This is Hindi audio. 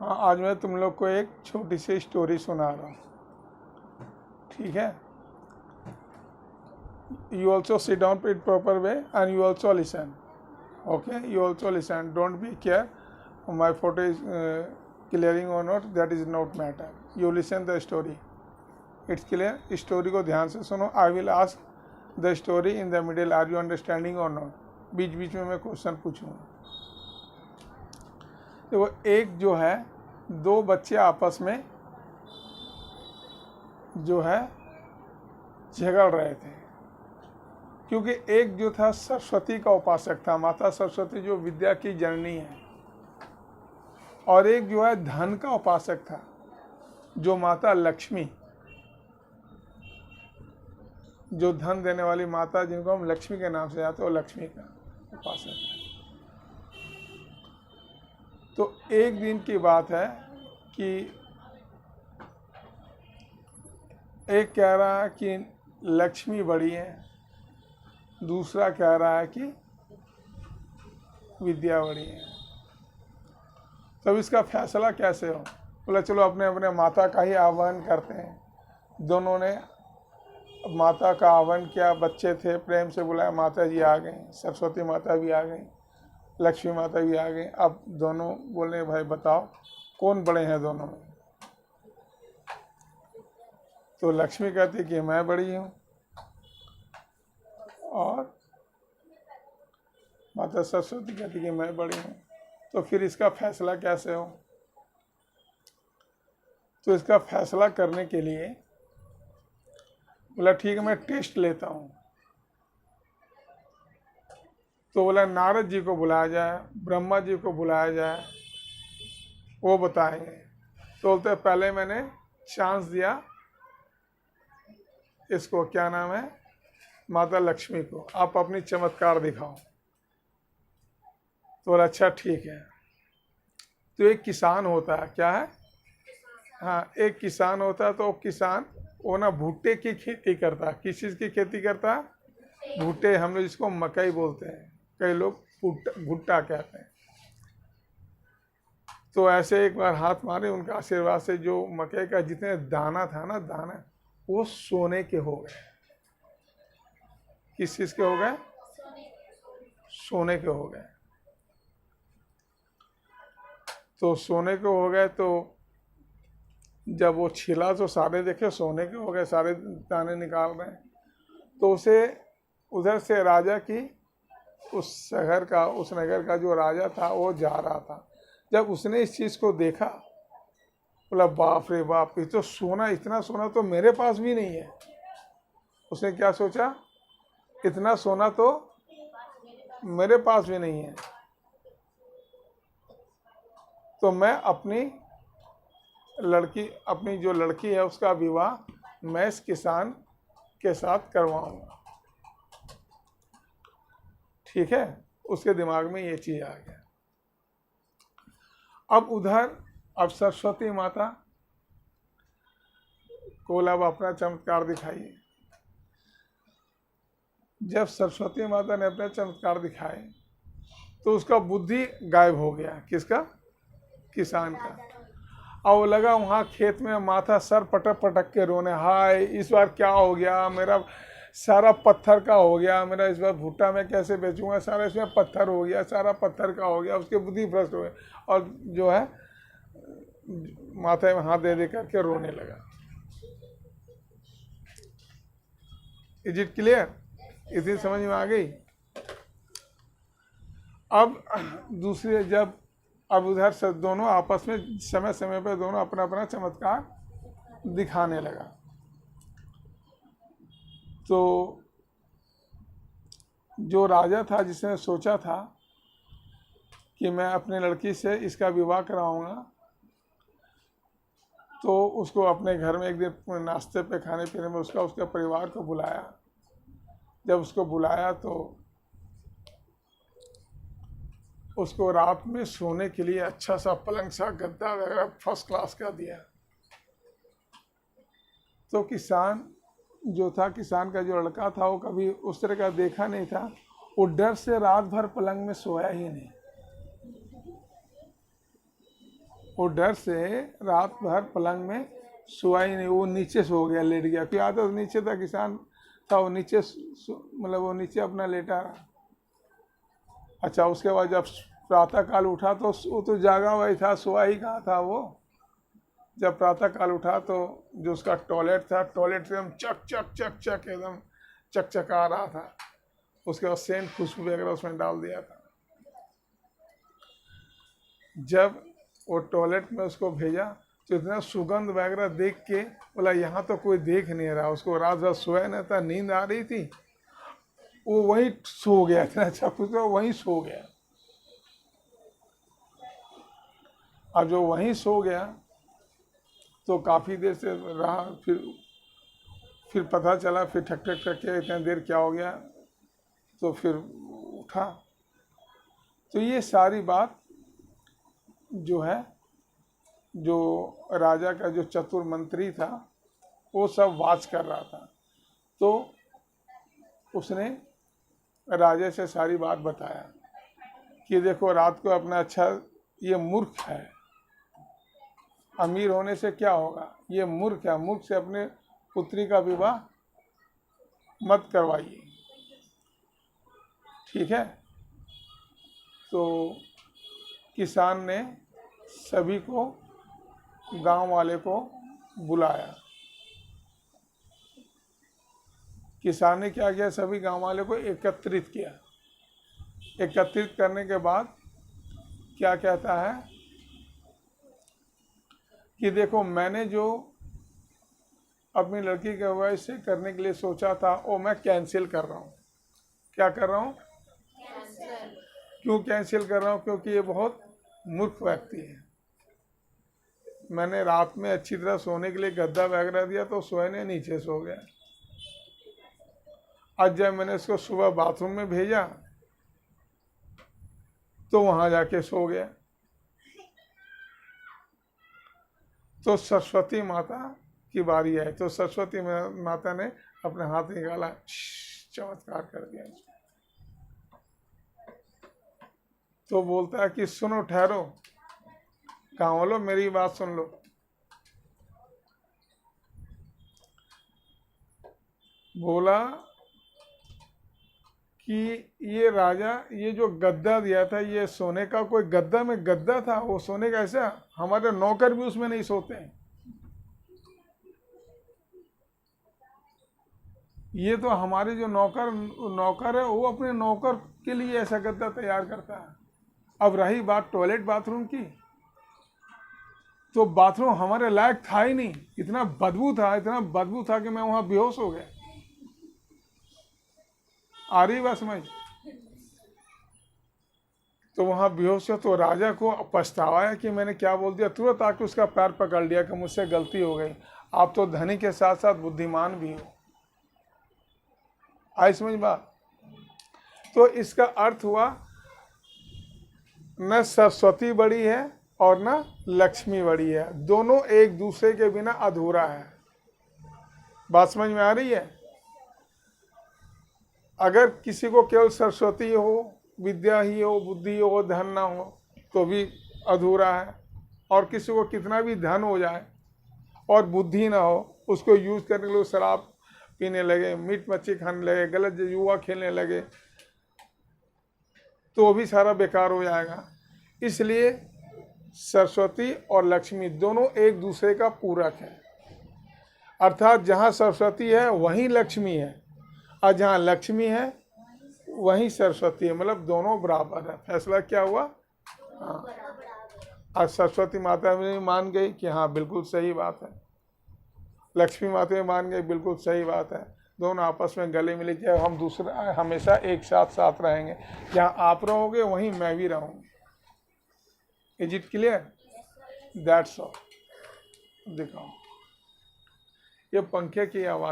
हाँ, आज मैं तुम लोग को एक छोटी सी स्टोरी सुना रहा हूँ, ठीक है। You also sit down in proper way and you also listen. Okay, you also listen. Don't be care. My photo is clearing or not. That is not matter. You listen the story. It's clear. Story को ध्यान से सुनो. I will ask the story in the middle. Are you understanding or not? बीच बीच में मैं क्वेश्चन पूछूंगा. तो एक जो है, दो बच्चे आपस में जो है झगड़ रहे थे, क्योंकि एक जो था सरस्वती का उपासक था, माता सरस्वती जो विद्या की जननी है, और एक जो है धन का उपासक था, जो माता लक्ष्मी, जो धन देने वाली माता, जिनको हम लक्ष्मी के नाम से जानते हैं, वो लक्ष्मी का उपासक है। तो एक दिन की बात है कि एक कह रहा है कि लक्ष्मी बड़ी है, दूसरा कह रहा है कि विद्या बड़ी है। तब इसका फैसला कैसे हो? बोला चलो अपने अपने माता का ही आह्वान करते हैं। दोनों ने माता का आह्वान किया, बच्चे थे, प्रेम से बुलाया, माता जी आ गई, सरस्वती माता भी आ गई, लक्ष्मी माता भी आ गई। अब दोनों बोले भाई बताओ कौन बड़े हैं दोनों में? तो लक्ष्मी कहती कि मैं बड़ी हूँ, और माता सरस्वती कहती कि मैं बड़ी हूँ। तो फिर इसका फैसला कैसे हो? तो इसका फैसला करने के लिए बोला ठीक है मैं टेस्ट लेता हूँ। तो बोला नारद जी को बुलाया जाए, ब्रह्मा जी को बुलाया जाए, वो बताएंगे। तो बोलते पहले मैंने चांस दिया इसको, क्या नाम है, माता लक्ष्मी को, आप अपनी चमत्कार दिखाओ। तो बोला अच्छा ठीक है। तो एक किसान होता है, क्या है, हाँ एक किसान होता है। तो किसान वो ना भुट्टे की खेती करता है। किस चीज़ की खेती करता है? भुट्टे, हम लोग जिसको मकई बोलते हैं, कई लोग भुट्टा कहते हैं। तो ऐसे एक बार हाथ मारे, उनका आशीर्वाद से जो मकई का जितने दाना था ना, दाना वो सोने के हो गए। किस चीज़ के हो गए? सोने के हो गए। तो सोने के हो गए, तो जब वो छिला तो सारे देखे सोने के हो गए, सारे दाने निकाल रहे हैं। तो उसे उधर से राजा की उस शहर का, उस नगर का जो राजा था वो जा रहा था। जब उसने इस चीज़ को देखा, बोला बाप रे बाप, ये तो सोना, इतना सोना तो मेरे पास भी नहीं है। उसने क्या सोचा, इतना सोना तो मेरे पास भी नहीं है, तो मैं अपनी लड़की, अपनी जो लड़की है उसका विवाह मैं इस किसान के साथ करवाऊंगा। ठीक है, उसके दिमाग में ये चीज आ गया। अब उधर अब सरस्वती माता को अब अपना चमत्कार दिखाइए। जब सरस्वती माता ने अपने चमत्कार दिखाए तो उसका बुद्धि गायब हो गया। किसका? किसान का। और वो लगा वहाँ खेत में माथा सर पटक पटक के रोने, हाय इस बार क्या हो गया, मेरा सारा पत्थर का हो गया, मेरा इस बार भुट्टा मैं कैसे बेचूंगा, सारा इसमें पत्थर हो गया, सारा पत्थर का हो गया। उसके बुद्धि भ्रष्ट हो गई और जो है माथे में हाथ दे दे करके रोने लगा। Is it clear? इतनी समझ में आ गई? अब दूसरे, जब अब उधर से दोनों आपस में समय समय पर दोनों अपना अपना चमत्कार दिखाने लगा। तो जो राजा था, जिसने सोचा था कि मैं अपनी लड़की से इसका विवाह कराऊंगा, तो उसको अपने घर में एक दिन नाश्ते पे, खाने पीने में उसके परिवार को बुलाया। जब उसको बुलाया तो उसको रात में सोने के लिए अच्छा सा पलंग सा गद्दा वगैरह फर्स्ट क्लास का दिया। तो किसान जो था, किसान का जो लड़का था, वो कभी उस तरह का देखा नहीं था। वो डर से रात भर पलंग में सोया ही नहीं। वो डर से रात भर पलंग में सोया ही नहीं, वो नीचे सो गया, लेट गया। फिर आता तो नीचे था, किसान था, वो नीचे मतलब वो नीचे अपना लेटा रहा। अच्छा, उसके बाद जब प्रातः काल उठा तो वो तो जागा हुआ ही था, सोया ही कहाँ था वो। जब प्रातः काल उठा तो जो उसका टॉयलेट था, टॉयलेट से एकदम चक चक चक चक एकदम चकचका रहा था। उसके बाद सेंट खुशबू वगैरह उसमें डाल दिया था। जब वो टॉयलेट में उसको भेजा तो इतना सुगंध वगैरह देख के बोला यहाँ तो कोई देख नहीं रहा। उसको रात भर सोया नहीं था, नींद आ रही थी, वो वहीं सो गया। इतना अच्छा कुछ तो वहीं सो गया। अब जो वहीं सो गया तो काफ़ी देर से रहा, फिर पता चला, फिर ठक ठक ठक के इतनी देर क्या हो गया, तो फिर उठा। तो ये सारी बात जो है, जो राजा का जो चतुर मंत्री था वो सब वाच कर रहा था। तो उसने राजा से सारी बात बताया कि देखो रात को अपना अच्छा, ये मूर्ख है, अमीर होने से क्या होगा, ये मूर्ख है, मूर्ख से अपने पुत्री का विवाह मत करवाइए, ठीक है। तो किसान ने सभी को, गांव वाले को बुलाया। किसान ने क्या किया, सभी गांव वाले को एकत्रित किया। एकत्रित करने के बाद क्या कहता है कि देखो मैंने जो अपनी लड़की के विवाह से करने के लिए सोचा था वो मैं कैंसिल कर रहा हूँ। क्या कर रहा हूँ? क्यों कैंसिल कर रहा हूँ? क्योंकि ये बहुत मूर्ख व्यक्ति है। मैंने रात में अच्छी तरह सोने के लिए गद्दा वगैरह दिया तो सोने नीचे सो गया। आज जब मैंने इसको सुबह बाथरूम में भेजा तो वहां जाके सो गया। तो सरस्वती माता की बारी आई तो सरस्वती माता ने अपने हाथ निकाला, चमत्कार कर दिया। तो बोलता है कि सुनो, ठहरो, कहाँ लो, मेरी बात सुन लो। बोला कि ये राजा, ये जो गद्दा दिया था ये सोने का कोई गद्दा में गद्दा था, वो सोने का ऐसा, हमारे नौकर भी उसमें नहीं सोते हैं। ये तो हमारे जो नौकर है वो अपने नौकर के लिए ऐसा गद्दा तैयार करता है। अब रही बात टॉयलेट बाथरूम की, तो बाथरूम हमारे लायक था ही नहीं, इतना बदबू था कि मैं वहां बेहोश हो गया। आ रही बात समझ? तो वहां बेहोश हो तो राजा को पछतावा है कि मैंने क्या बोल दिया। तुरंत आके उसका पैर पकड़ लिया कि मुझसे गलती हो गई, आप तो धनी के साथ साथ बुद्धिमान भी हो। आई समझ बात? तो इसका अर्थ हुआ न सरस्वती बड़ी है और न लक्ष्मी बड़ी है, दोनों एक दूसरे के बिना अधूरा है। बात समझ में आ रही है? अगर किसी को केवल सरस्वती हो, विद्या ही हो, बुद्धि हो, धन ना हो तो भी अधूरा है। और किसी को कितना भी धन हो जाए और बुद्धि ना हो, उसको यूज करने के लिए शराब पीने लगे, मीट मच्छी खाने लगे, गलत जुआ खेलने लगे, तो भी सारा बेकार हो जाएगा। इसलिए सरस्वती और लक्ष्मी दोनों एक दूसरे का पूरक है। अर्थात जहाँ सरस्वती है वहीं लक्ष्मी है, और जहाँ लक्ष्मी है वहीं सरस्वती है, मतलब दोनों बराबर है। फैसला क्या हुआ? हाँ, आज सरस्वती माता भी मान गई कि हाँ बिल्कुल सही बात है, लक्ष्मी माता भी मान गई बिल्कुल सही बात है। दोनों आपस में गले मिले कि हम दूसरा हमेशा एक साथ रहेंगे, जहाँ आप रहोगे वहीं मैं भी रहूँगी। Is it clear? That's all. दिखाओ, ये पंखे की आवाज़।